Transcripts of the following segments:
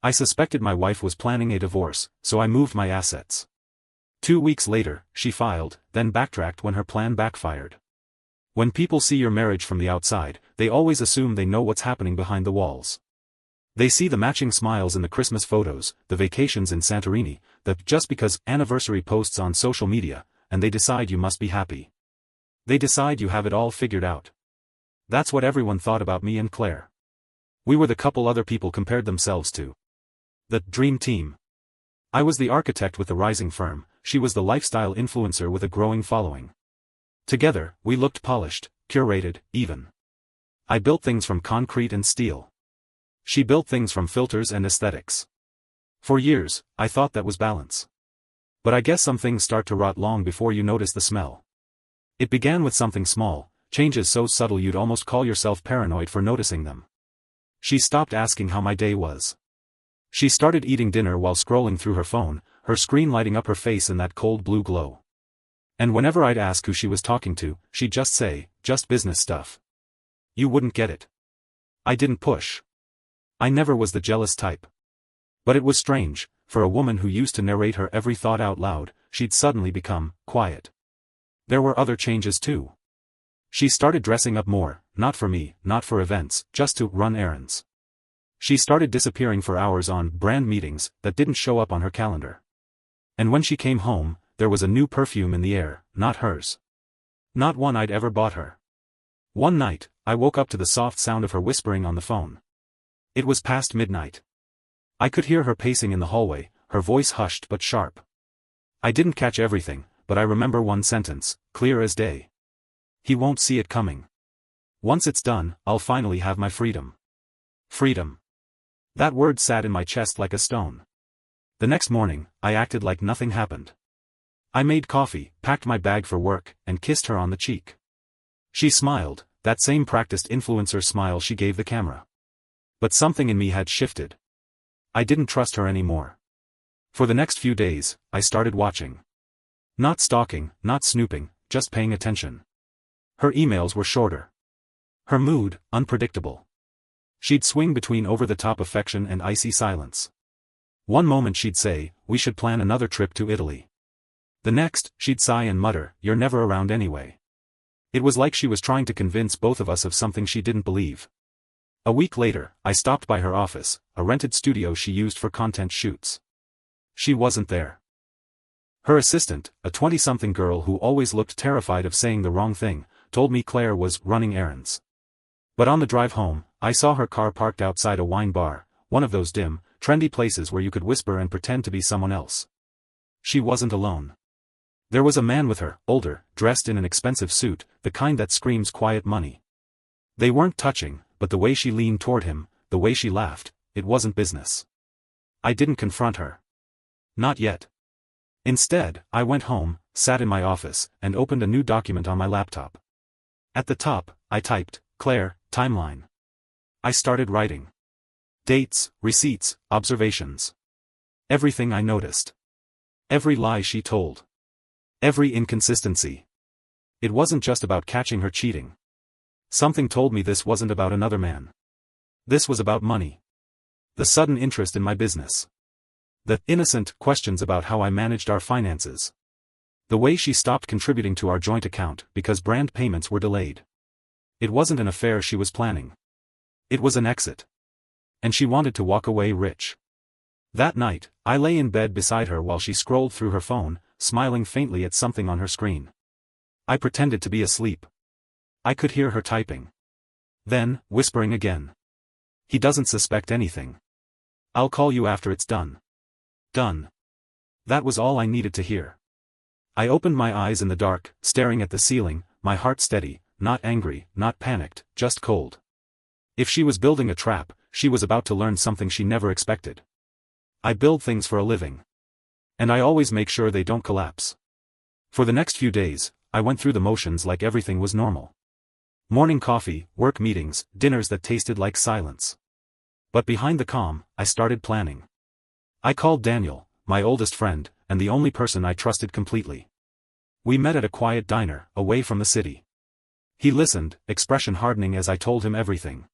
I suspected my wife was planning a divorce, so I moved my assets. 2 weeks later, she filed, then backtracked when her plan backfired. When people see your marriage from the outside, they always assume they know what's happening behind the walls. They see the matching smiles in the Christmas photos, the vacations in Santorini, the just because anniversary posts on social media, and they decide you must be happy. They decide you have it all figured out. That's what everyone thought about me and Claire. We were the couple other people compared themselves to. The dream team. I was the architect with the rising firm, she was the lifestyle influencer with a growing following. Together, we looked polished, curated, even. I built things from concrete and steel. She built things from filters and aesthetics. For years, I thought that was balance. But I guess some things start to rot long before you notice the smell. It began with something small, changes so subtle you'd almost call yourself paranoid for noticing them. She stopped asking how my day was. She started eating dinner while scrolling through her phone, her screen lighting up her face in that cold blue glow. And whenever I'd ask who she was talking to, she'd just say, just business stuff. You wouldn't get it. I didn't push. I never was the jealous type. But it was strange, for a woman who used to narrate her every thought out loud, she'd suddenly become quiet. There were other changes too. She started dressing up more, not for me, not for events, just to run errands. She started disappearing for hours on brand meetings that didn't show up on her calendar. And when she came home, there was a new perfume in the air, not hers. Not one I'd ever bought her. One night, I woke up to the soft sound of her whispering on the phone. It was past midnight. I could hear her pacing in the hallway, her voice hushed but sharp. I didn't catch everything, but I remember one sentence, clear as day. He won't see it coming. Once it's done, I'll finally have my freedom. Freedom. That word sat in my chest like a stone. The next morning, I acted like nothing happened. I made coffee, packed my bag for work, and kissed her on the cheek. She smiled, that same practiced influencer smile she gave the camera. But something in me had shifted. I didn't trust her anymore. For the next few days, I started watching. Not stalking, not snooping, just paying attention. Her emails were shorter. Her mood, unpredictable. She'd swing between over-the-top affection and icy silence. One moment she'd say, we should plan another trip to Italy. The next, she'd sigh and mutter, you're never around anyway. It was like she was trying to convince both of us of something she didn't believe. A week later, I stopped by her office, a rented studio she used for content shoots. She wasn't there. Her assistant, a 20-something girl who always looked terrified of saying the wrong thing, told me Claire was running errands. But on the drive home, I saw her car parked outside a wine bar, one of those dim, trendy places where you could whisper and pretend to be someone else. She wasn't alone. There was a man with her, older, dressed in an expensive suit, the kind that screams quiet money. They weren't touching, but the way she leaned toward him, the way she laughed, it wasn't business. I didn't confront her. Not yet. Instead, I went home, sat in my office, and opened a new document on my laptop. At the top, I typed, Claire, timeline. I started writing. Dates, receipts, observations. Everything I noticed. Every lie she told. Every inconsistency. It wasn't just about catching her cheating. Something told me this wasn't about another man. This was about money. The sudden interest in my business. The innocent questions about how I managed our finances. The way she stopped contributing to our joint account because brand payments were delayed. It wasn't an affair she was planning. It was an exit. And she wanted to walk away rich. That night, I lay in bed beside her while she scrolled through her phone, smiling faintly at something on her screen. I pretended to be asleep. I could hear her typing. Then, whispering again. He doesn't suspect anything. I'll call you after it's done. Done. That was all I needed to hear. I opened my eyes in the dark, staring at the ceiling, my heart steady, not angry, not panicked, just cold. If she was building a trap, she was about to learn something she never expected. I build things for a living. And I always make sure they don't collapse. For the next few days, I went through the motions like everything was normal. Morning coffee, work meetings, dinners that tasted like silence. But behind the calm, I started planning. I called Daniel, my oldest friend, and the only person I trusted completely. We met at a quiet diner, away from the city. He listened, expression hardening as I told him everything.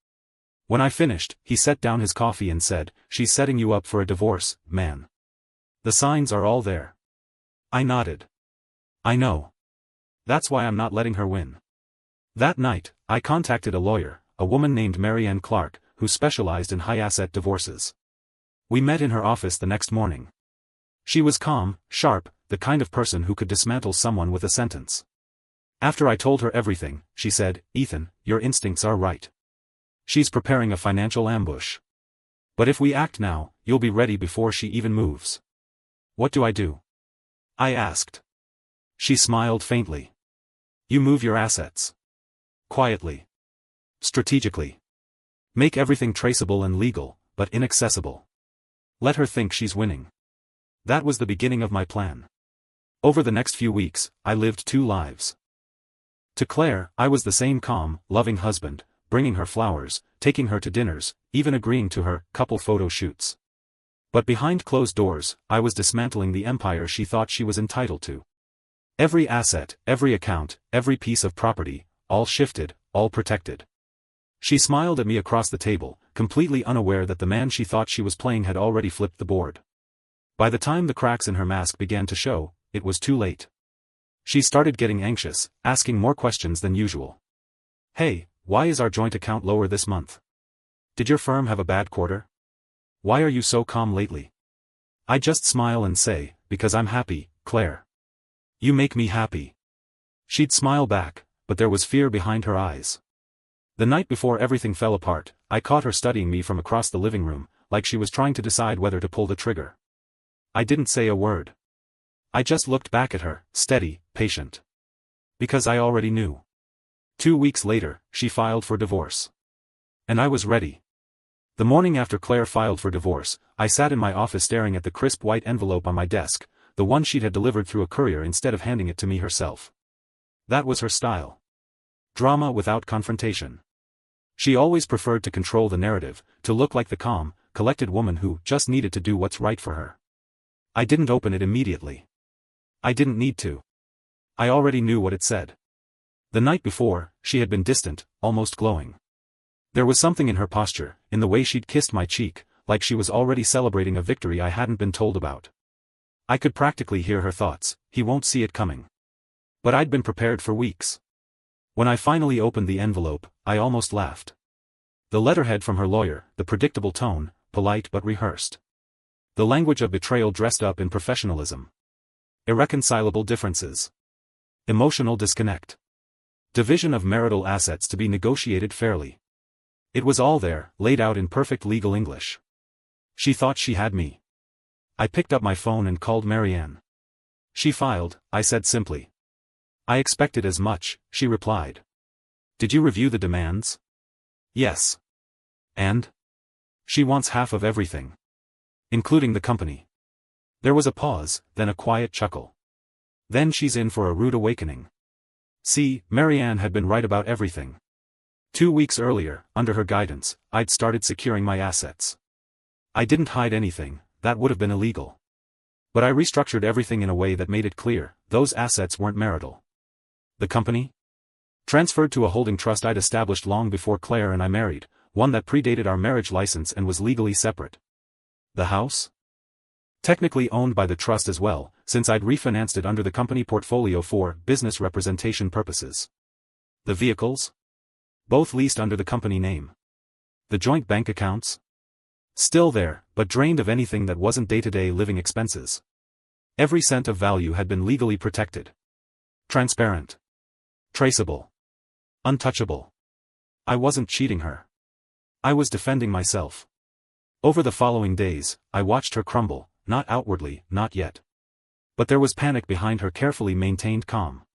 When I finished, he set down his coffee and said, "She's setting you up for a divorce, man. The signs are all there." I nodded. "I know. That's why I'm not letting her win." That night, I contacted a lawyer, a woman named Marianne Clark, who specialized in high-asset divorces. We met in her office the next morning. She was calm, sharp, the kind of person who could dismantle someone with a sentence. After I told her everything, she said, "Ethan, your instincts are right. She's preparing a financial ambush. But if we act now, you'll be ready before she even moves." "What do I do?" I asked. She smiled faintly. "You move your assets. Quietly. Strategically. Make everything traceable and legal, but inaccessible. Let her think she's winning." That was the beginning of my plan. Over the next few weeks, I lived two lives. To Claire, I was the same calm, loving husband, bringing her flowers, taking her to dinners, even agreeing to her couple photo shoots. But behind closed doors, I was dismantling the empire she thought she was entitled to. Every asset, every account, every piece of property, all shifted, all protected. She smiled at me across the table, completely unaware that the man she thought she was playing had already flipped the board. By the time the cracks in her mask began to show, it was too late. She started getting anxious, asking more questions than usual. "Hey, why is our joint account lower this month? Did your firm have a bad quarter? Why are you so calm lately?" I just smile and say, "Because I'm happy, Claire. You make me happy." She'd smile back, but there was fear behind her eyes. The night before everything fell apart, I caught her studying me from across the living room, like she was trying to decide whether to pull the trigger. I didn't say a word. I just looked back at her, steady, patient. Because I already knew. 2 weeks later, she filed for divorce. And I was ready. The morning after Claire filed for divorce, I sat in my office staring at the crisp white envelope on my desk, the one she'd had delivered through a courier instead of handing it to me herself. That was her style. Drama without confrontation. She always preferred to control the narrative, to look like the calm, collected woman who just needed to do what's right for her. I didn't open it immediately. I didn't need to. I already knew what it said. The night before, she had been distant, almost glowing. There was something in her posture, in the way she'd kissed my cheek, like she was already celebrating a victory I hadn't been told about. I could practically hear her thoughts, "He won't see it coming." But I'd been prepared for weeks. When I finally opened the envelope, I almost laughed. The letterhead from her lawyer, the predictable tone, polite but rehearsed. The language of betrayal dressed up in professionalism. Irreconcilable differences. Emotional disconnect. Division of marital assets to be negotiated fairly. It was all there, laid out in perfect legal English. She thought she had me. I picked up my phone and called Marianne. "She filed," I said simply. "I expected as much," she replied. "Did you review the demands?" "Yes." "And?" "She wants half of everything. Including the company." There was a pause, then a quiet chuckle. "Then she's in for a rude awakening." See, Marianne had been right about everything. 2 weeks earlier, under her guidance, I'd started securing my assets. I didn't hide anything, that would have been illegal. But I restructured everything in a way that made it clear, those assets weren't marital. The company? Transferred to a holding trust I'd established long before Claire and I married, one that predated our marriage license and was legally separate. The house? Technically owned by the trust as well, since I'd refinanced it under the company portfolio for business representation purposes. The vehicles? Both leased under the company name. The joint bank accounts? Still there, but drained of anything that wasn't day-to-day living expenses. Every cent of value had been legally protected. Transparent. Traceable. Untouchable. I wasn't cheating her. I was defending myself. Over the following days, I watched her crumble, not outwardly, not yet. But there was panic behind her carefully maintained calm.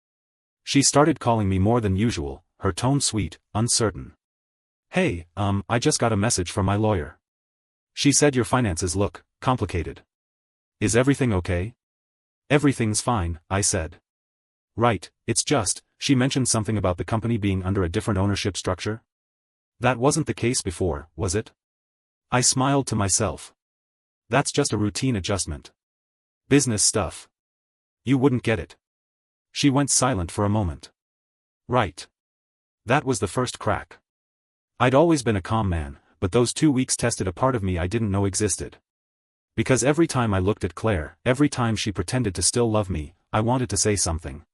She started calling me more than usual, her tone sweet, uncertain. "Hey, I just got a message from my lawyer. She said your finances look complicated. Is everything okay?" "Everything's fine," I said. "Right, it's just, she mentioned something about the company being under a different ownership structure? That wasn't the case before, was it?" I smiled to myself. "That's just a routine adjustment. Business stuff. You wouldn't get it." She went silent for a moment. "Right." That was the first crack. I'd always been a calm man, but those 2 weeks tested a part of me I didn't know existed. Because every time I looked at Claire, every time she pretended to still love me, I wanted to say something.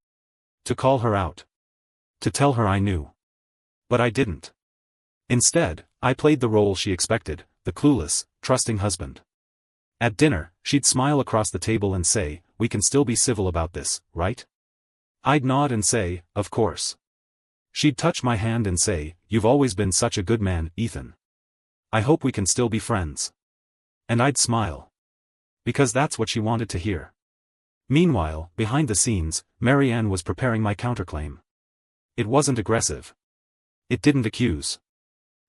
To call her out. To tell her I knew. But I didn't. Instead, I played the role she expected, the clueless, trusting husband. At dinner, she'd smile across the table and say, "We can still be civil about this, right?" I'd nod and say, "Of course." She'd touch my hand and say, "You've always been such a good man, Ethan. I hope we can still be friends." And I'd smile. Because that's what she wanted to hear. Meanwhile, behind the scenes, Marianne was preparing my counterclaim. It wasn't aggressive. It didn't accuse.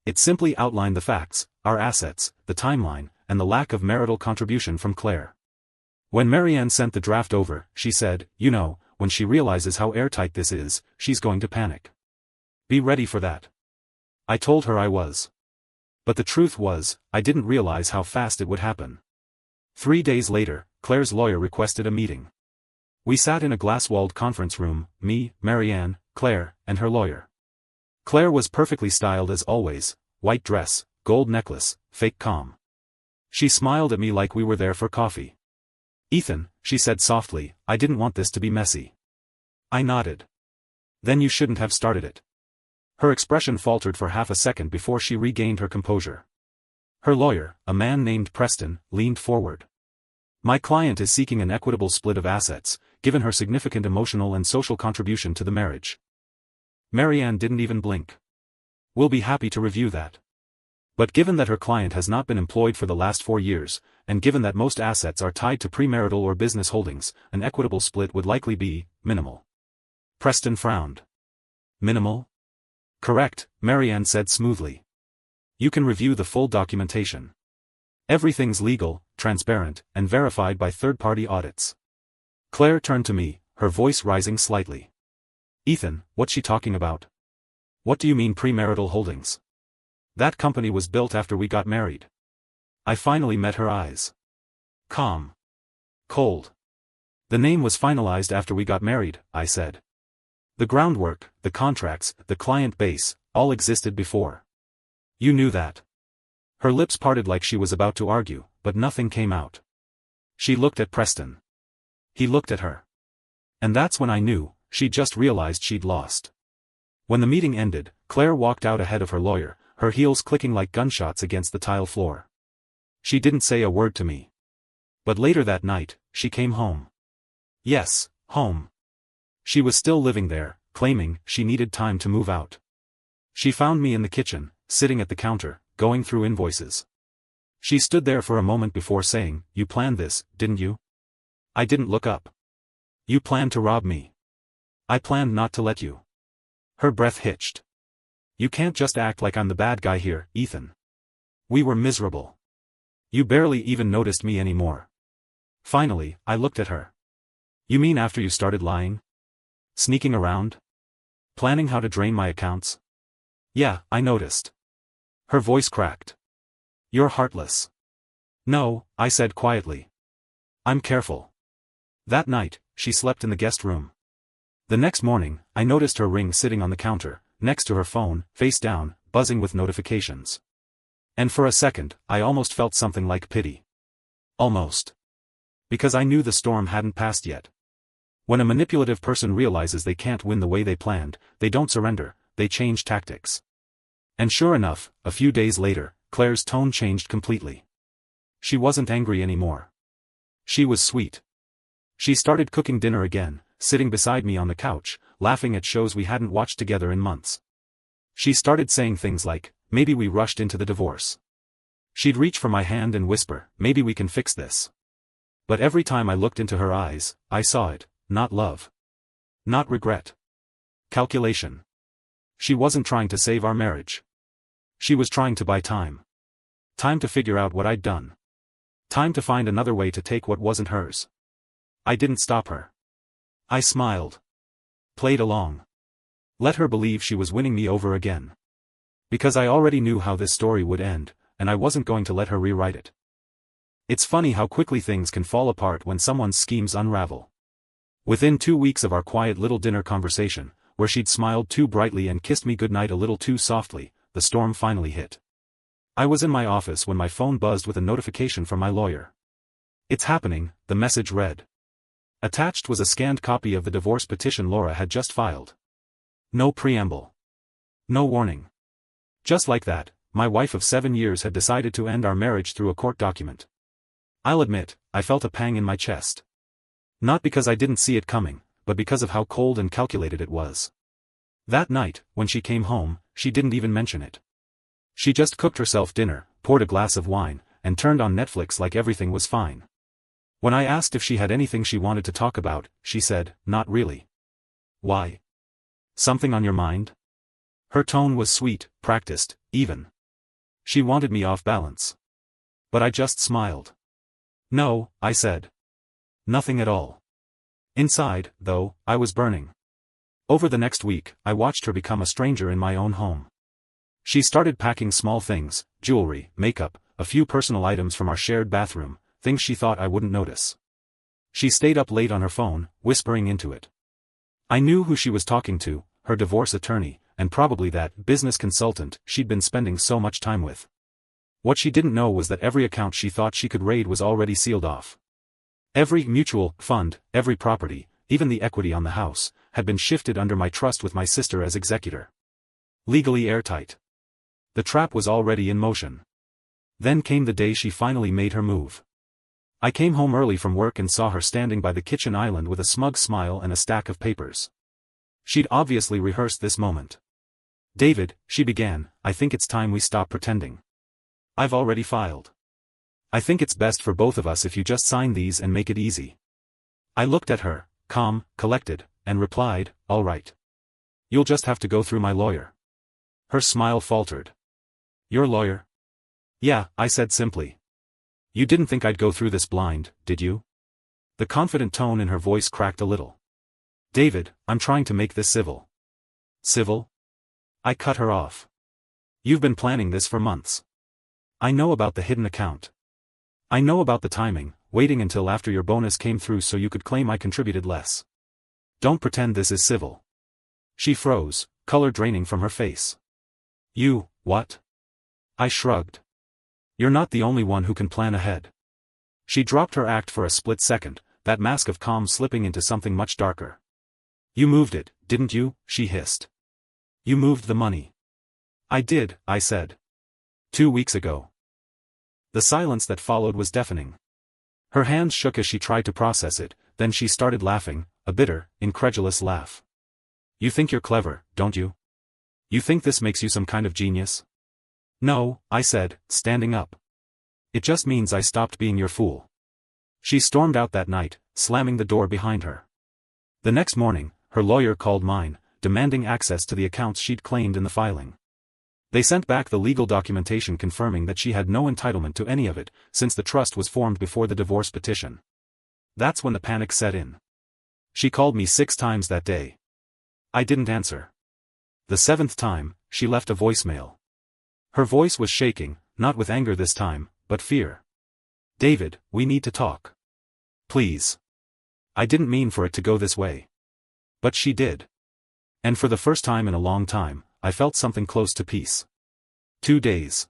It simply outlined the facts, our assets, the timeline, and the lack of marital contribution from Claire. When Marianne sent the draft over, she said, "You know, when she realizes how airtight this is, she's going to panic. Be ready for that." I told her I was. But the truth was, I didn't realize how fast it would happen. 3 days later, Claire's lawyer requested a meeting. We sat in a glass-walled conference room, me, Marianne, Claire, and her lawyer. Claire was perfectly styled as always, white dress, gold necklace, fake calm. She smiled at me like we were there for coffee. "Ethan," she said softly, "I didn't want this to be messy." I nodded. "Then you shouldn't have started it." Her expression faltered for half a second before she regained her composure. Her lawyer, a man named Preston, leaned forward. "My client is seeking an equitable split of assets, given her significant emotional and social contribution to the marriage." Marianne didn't even blink. "We'll be happy to review that. But given that her client has not been employed for the last 4 years, and given that most assets are tied to premarital or business holdings, an equitable split would likely be minimal." Preston frowned. "Minimal?" "Correct," Marianne said smoothly. "You can review the full documentation. Everything's legal, transparent, and verified by third-party audits." Claire turned to me, her voice rising slightly. "Ethan, what's she talking about? What do you mean premarital holdings? That company was built after we got married." I finally met her eyes. Calm. Cold. "The name was finalized after we got married," I said. "The groundwork, the contracts, the client base, all existed before. You knew that." Her lips parted like she was about to argue, but nothing came out. She looked at Preston. He looked at her. And that's when I knew, she'd just realized she'd lost. When the meeting ended, Claire walked out ahead of her lawyer, her heels clicking like gunshots against the tile floor. She didn't say a word to me. But later that night, she came home. Yes, home. She was still living there, claiming she needed time to move out. She found me in the kitchen, sitting at the counter, going through invoices. She stood there for a moment before saying, "You planned this, didn't you?" I didn't look up. "You planned to rob me. I planned not to let you." Her breath hitched. "You can't just act like I'm the bad guy here, Ethan. We were miserable. You barely even noticed me anymore." Finally, I looked at her. "You mean after you started lying? Sneaking around? Planning how to drain my accounts?" "Yeah, I noticed." Her voice cracked. "You're heartless." "No," I said quietly. "I'm careful." That night, she slept in the guest room. The next morning, I noticed her ring sitting on the counter, next to her phone, face down, buzzing with notifications. And for a second, I almost felt something like pity. Almost. Because I knew the storm hadn't passed yet. When a manipulative person realizes they can't win the way they planned, they don't surrender, they change tactics. And sure enough, a few days later, Claire's tone changed completely. She wasn't angry anymore. She was sweet. She started cooking dinner again, sitting beside me on the couch, laughing at shows we hadn't watched together in months. She started saying things like, "Maybe we rushed into the divorce." She'd reach for my hand and whisper, "Maybe we can fix this." But every time I looked into her eyes, I saw it, not love. Not regret. Calculation. She wasn't trying to save our marriage. She was trying to buy time. Time to figure out what I'd done. Time to find another way to take what wasn't hers. I didn't stop her. I smiled. Played along. Let her believe she was winning me over again. Because I already knew how this story would end, and I wasn't going to let her rewrite it. It's funny how quickly things can fall apart when someone's schemes unravel. Within 2 weeks of our quiet little dinner conversation, where she'd smiled too brightly and kissed me goodnight a little too softly, the storm finally hit. I was in my office when my phone buzzed with a notification from my lawyer. "It's happening," the message read. Attached was a scanned copy of the divorce petition Laura had just filed. No preamble. No warning. Just like that, my wife of 7 years had decided to end our marriage through a court document. I'll admit, I felt a pang in my chest. Not because I didn't see it coming, but because of how cold and calculated it was. That night, when she came home, she didn't even mention it. She just cooked herself dinner, poured a glass of wine, and turned on Netflix like everything was fine. When I asked if she had anything she wanted to talk about, she said, "Not really." "Why? Something on your mind?" Her tone was sweet, practiced, even. She wanted me off balance. But I just smiled. "No," I said. "Nothing at all." Inside, though, I was burning. Over the next week, I watched her become a stranger in my own home. She started packing small things, jewelry, makeup, a few personal items from our shared bathroom, things she thought I wouldn't notice. She stayed up late on her phone, whispering into it. I knew who she was talking to, her divorce attorney, and probably that business consultant she'd been spending so much time with. What she didn't know was that every account she thought she could raid was already sealed off. Every mutual fund, every property, even the equity on the house, had been shifted under my trust with my sister as executor. Legally airtight. The trap was already in motion. Then came the day she finally made her move. I came home early from work and saw her standing by the kitchen island with a smug smile and a stack of papers. She'd obviously rehearsed this moment. "David," she began, "I think it's time we stop pretending. I've already filed. I think it's best for both of us if you just sign these and make it easy." I looked at her, calm, collected, and replied, "All right. You'll just have to go through my lawyer." Her smile faltered. "Your lawyer?" "Yeah," I said simply. "You didn't think I'd go through this blind, did you?" The confident tone in her voice cracked a little. "David, I'm trying to make this civil." "Civil?" I cut her off. "You've been planning this for months. I know about the hidden account. I know about the timing, waiting until after your bonus came through so you could claim I contributed less. Don't pretend this is civil." She froze, color draining from her face. "You, what?" I shrugged. "You're not the only one who can plan ahead." She dropped her act for a split second, that mask of calm slipping into something much darker. "You moved it, didn't you?" she hissed. "You moved the money." "I did," I said. 2 weeks ago." The silence that followed was deafening. Her hands shook as she tried to process it, then she started laughing, a bitter, incredulous laugh. "You think you're clever, don't you? You think this makes you some kind of genius?" "No," I said, standing up. "It just means I stopped being your fool." She stormed out that night, slamming the door behind her. The next morning, her lawyer called mine, demanding access to the accounts she'd claimed in the filing. They sent back the legal documentation confirming that she had no entitlement to any of it, since the trust was formed before the divorce petition. That's when the panic set in. She called me 6 times that day. I didn't answer. The 7th time, she left a voicemail. Her voice was shaking, not with anger this time, but fear. "David, we need to talk. Please." I didn't mean for it to go this way. But she did. And for the first time in a long time, I felt something close to peace. 2 days.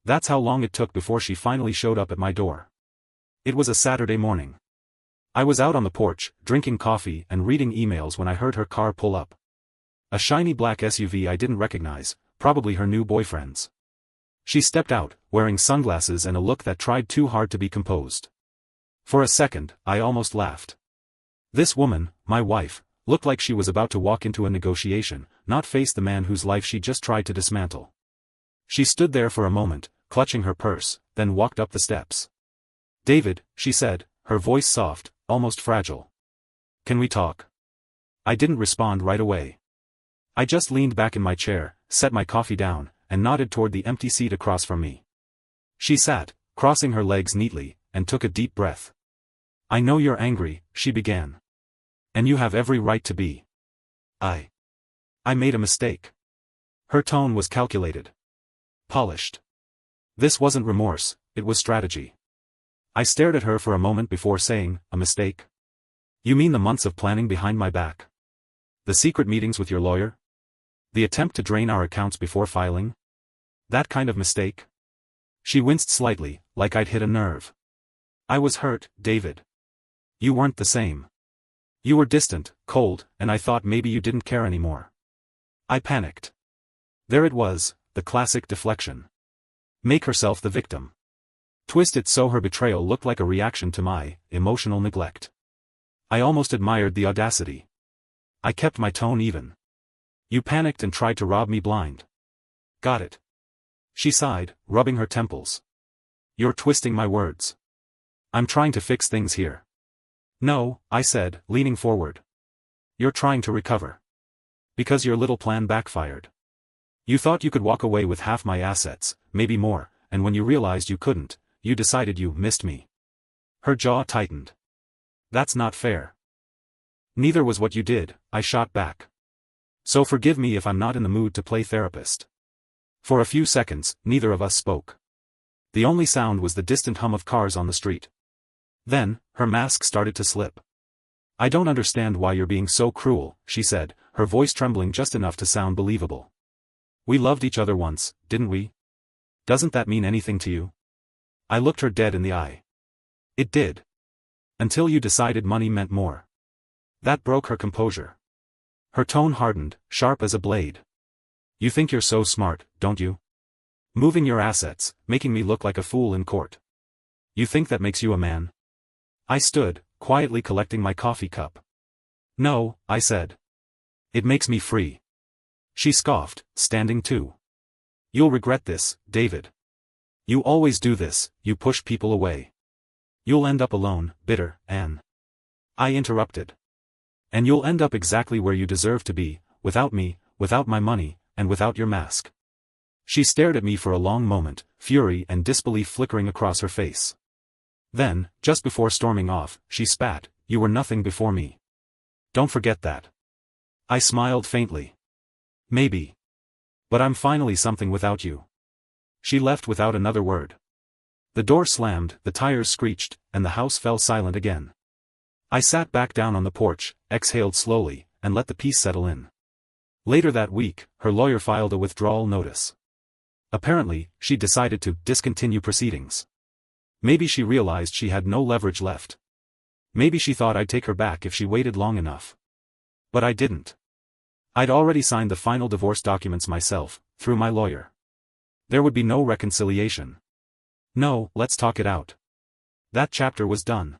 That's how long it took before she finally showed up at my door. It was a Saturday morning. I was out on the porch, drinking coffee and reading emails when I heard her car pull up. A shiny black SUV I didn't recognize, probably her new boyfriend's. She stepped out, wearing sunglasses and a look that tried too hard to be composed. For a second, I almost laughed. This woman, my wife, looked like she was about to walk into a negotiation, not face the man whose life she just tried to dismantle. She stood there for a moment, clutching her purse, then walked up the steps. "David," she said, her voice soft, almost fragile. "Can we talk?" I didn't respond right away. I just leaned back in my chair, set my coffee down, and nodded toward the empty seat across from me. She sat, crossing her legs neatly, and took a deep breath. "I know you're angry," she began. "And you have every right to be. I made a mistake." Her tone was calculated. Polished. This wasn't remorse, it was strategy. I stared at her for a moment before saying, "A mistake? You mean the months of planning behind my back? The secret meetings with your lawyer? The attempt to drain our accounts before filing? That kind of mistake?" She winced slightly, like I'd hit a nerve. I was hurt, David. You weren't the same. You were distant, cold, and I thought maybe you didn't care anymore. I panicked. There it was, the classic deflection. Make herself the victim. Twist it so her betrayal looked like a reaction to my emotional neglect. I almost admired the audacity. I kept my tone even. You panicked and tried to rob me blind. Got it. She sighed, rubbing her temples. You're twisting my words. I'm trying to fix things here. No, I said, leaning forward. You're trying to recover. Because your little plan backfired. You thought you could walk away with half my assets, maybe more, and when you realized you couldn't, you decided you missed me. Her jaw tightened. That's not fair. Neither was what you did, I shot back. So forgive me if I'm not in the mood to play therapist. For a few seconds, neither of us spoke. The only sound was the distant hum of cars on the street. Then, her mask started to slip. I don't understand why you're being so cruel, she said, her voice trembling just enough to sound believable. We loved each other once, didn't we? Doesn't that mean anything to you? I looked her dead in the eye. It did. Until you decided money meant more. That broke her composure. Her tone hardened, sharp as a blade. You think you're so smart, don't you? Moving your assets, making me look like a fool in court. You think that makes you a man? I stood, quietly collecting my coffee cup. No, I said. It makes me free. She scoffed, standing too. You'll regret this, David. You always do this, you push people away. You'll end up alone, bitter, and... I interrupted. And you'll end up exactly where you deserve to be, without me, without my money, and without your mask. She stared at me for a long moment, fury and disbelief flickering across her face. Then, just before storming off, she spat, you were nothing before me. Don't forget that. I smiled faintly. Maybe. But I'm finally something without you. She left without another word. The door slammed, the tires screeched, and the house fell silent again. I sat back down on the porch, exhaled slowly, and let the peace settle in. Later that week, her lawyer filed a withdrawal notice. Apparently, she decided to discontinue proceedings. Maybe she realized she had no leverage left. Maybe she thought I'd take her back if she waited long enough. But I didn't. I'd already signed the final divorce documents myself, through my lawyer. There would be no reconciliation. No, let's talk it out. That chapter was done.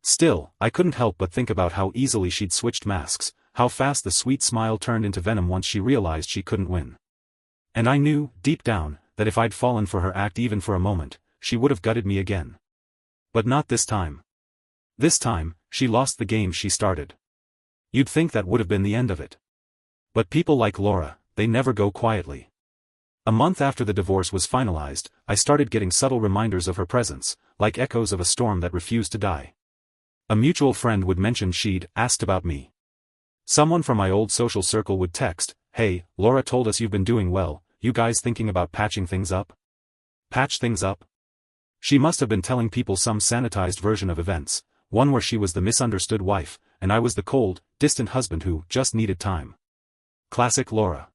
Still, I couldn't help but think about how easily she'd switched masks, how fast the sweet smile turned into venom once she realized she couldn't win. And I knew, deep down, that if I'd fallen for her act even for a moment, she would have gutted me again. But not this time. This time, she lost the game she started. You'd think that would have been the end of it. But people like Laura, they never go quietly. A month after the divorce was finalized, I started getting subtle reminders of her presence, like echoes of a storm that refused to die. A mutual friend would mention she'd asked about me. Someone from my old social circle would text, hey, Laura told us you've been doing well, you guys thinking about patching things up? Patch things up? She must have been telling people some sanitized version of events, one where she was the misunderstood wife, and I was the cold, distant husband who just needed time. Classic Laura.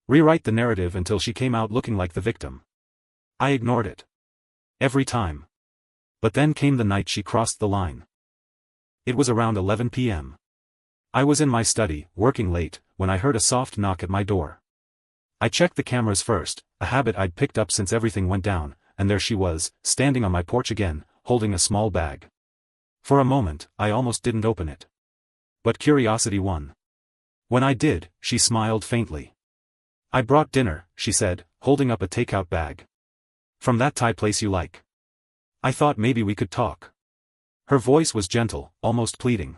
Rewrite the narrative until she came out looking like the victim. I ignored it. Every time. But then came the night she crossed the line. It was around 11 p.m. I was in my study, working late, when I heard a soft knock at my door. I checked the cameras first, a habit I'd picked up since everything went down, and there she was, standing on my porch again, holding a small bag. For a moment, I almost didn't open it. But curiosity won. When I did, she smiled faintly. I brought dinner, she said, holding up a takeout bag. From that Thai place you like. I thought maybe we could talk. Her voice was gentle, almost pleading.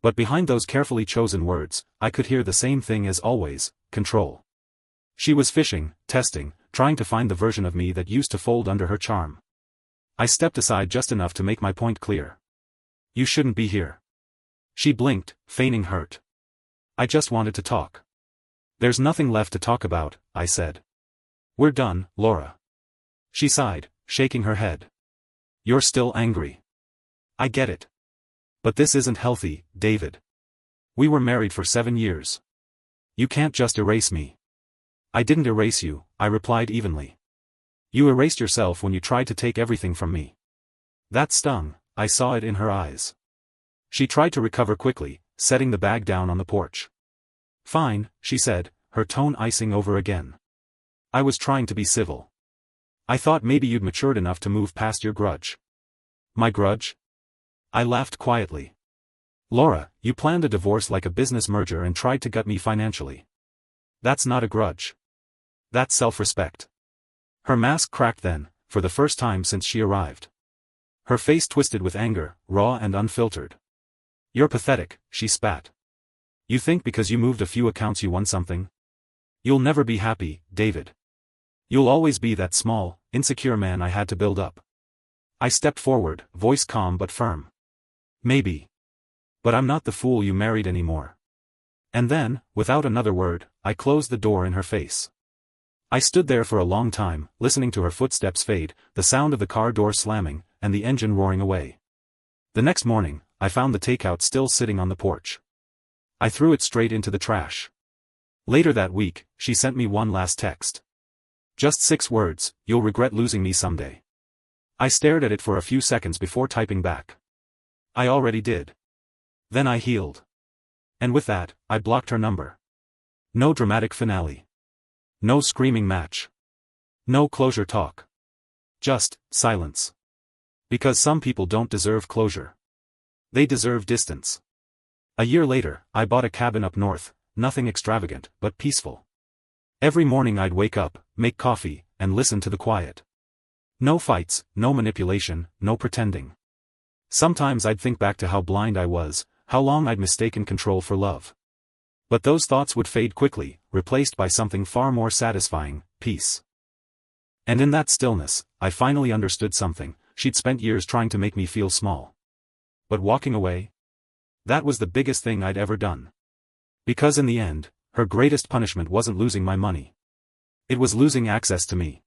But behind those carefully chosen words, I could hear the same thing as always, control. She was fishing, testing, trying to find the version of me that used to fold under her charm. I stepped aside just enough to make my point clear. You shouldn't be here. She blinked, feigning hurt. I just wanted to talk. There's nothing left to talk about, I said. We're done, Laura. She sighed, shaking her head. You're still angry. I get it. But this isn't healthy, David. We were married for 7 years. You can't just erase me. I didn't erase you, I replied evenly. You erased yourself when you tried to take everything from me. That stung, I saw it in her eyes. She tried to recover quickly, setting the bag down on the porch. Fine, she said, her tone icing over again. I was trying to be civil. I thought maybe you'd matured enough to move past your grudge. My grudge? I laughed quietly. Laura, you planned a divorce like a business merger and tried to gut me financially. That's not a grudge. That's self-respect. Her mask cracked then, for the first time since she arrived. Her face twisted with anger, raw and unfiltered. You're pathetic, she spat. You think because you moved a few accounts you won something? You'll never be happy, David. You'll always be that small, insecure man I had to build up. I stepped forward, voice calm but firm. Maybe. But I'm not the fool you married anymore. And then, without another word, I closed the door in her face. I stood there for a long time, listening to her footsteps fade, the sound of the car door slamming, and the engine roaring away. The next morning, I found the takeout still sitting on the porch. I threw it straight into the trash. Later that week, she sent me one last text. Just 6 words, you'll regret losing me someday. I stared at it for a few seconds before typing back. I already did. Then I healed. And with that, I blocked her number. No dramatic finale. No screaming match. No closure talk. Just silence. Because some people don't deserve closure. They deserve distance. A year later, I bought a cabin up north, nothing extravagant, but peaceful. Every morning I'd wake up, make coffee, and listen to the quiet. No fights, no manipulation, no pretending. Sometimes I'd think back to how blind I was, how long I'd mistaken control for love. But those thoughts would fade quickly, replaced by something far more satisfying, peace. And in that stillness, I finally understood something. She'd spent years trying to make me feel small. But walking away? That was the biggest thing I'd ever done. Because in the end, her greatest punishment wasn't losing my money. It was losing access to me.